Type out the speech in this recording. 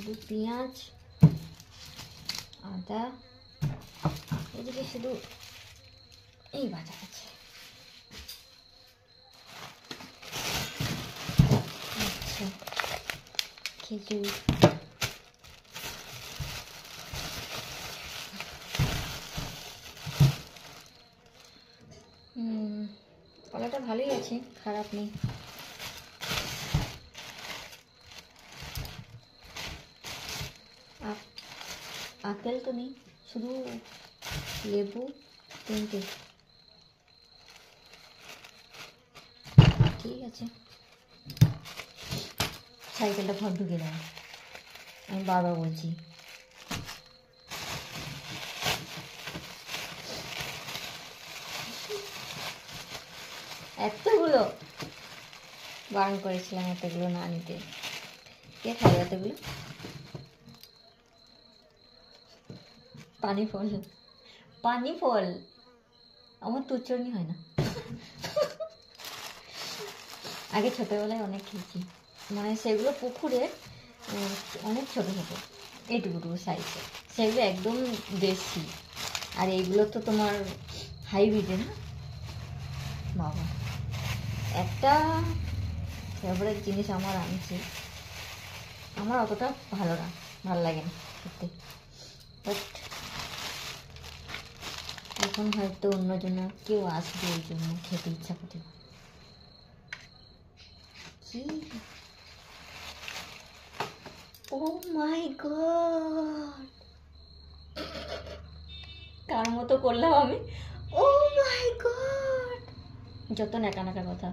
শুধু পেঁয়াজ আদা, এদিকে শুধু এই ভাজা আছে। আচ্ছা, খিচুড়ি কলাটা ভালোই আছে, খারাপ নেই। আপেল তো নেই, শুধু লেবু 3টে। ঠিক আছে, সাইকেলটা ঘর ঢুকে দাও, আমি বারবার বলছি। এতগুলো বারণ করেছিলাম এতগুলো না নিতে। কে খাবে এতগুলো? পানি ফল, পানি ফল আমার তো উচ্চারণই হয় না। আগে ছোটোবেলায় অনেক খেয়েছি, মানে সেগুলো পুকুরে অনেক ছোটো ছোটো এইটুকুটুকু সাইজে, সেগুলো একদম দেশি। আর এইগুলো তো তোমার হাইব্রিডে না বাবা। একটা ফেভারিট জিনিস আমার আনছি, আমার অতটা ভালো লাগে না সত্যি, বাট এখন হয়তো অন্যজন কেউ আসবে ওই জন্য খেতে ইচ্ছা করতে। কি ও মাই গড, কার মতো করলাম আমি? ও মাই গড, যত নাকা নাকা কথা।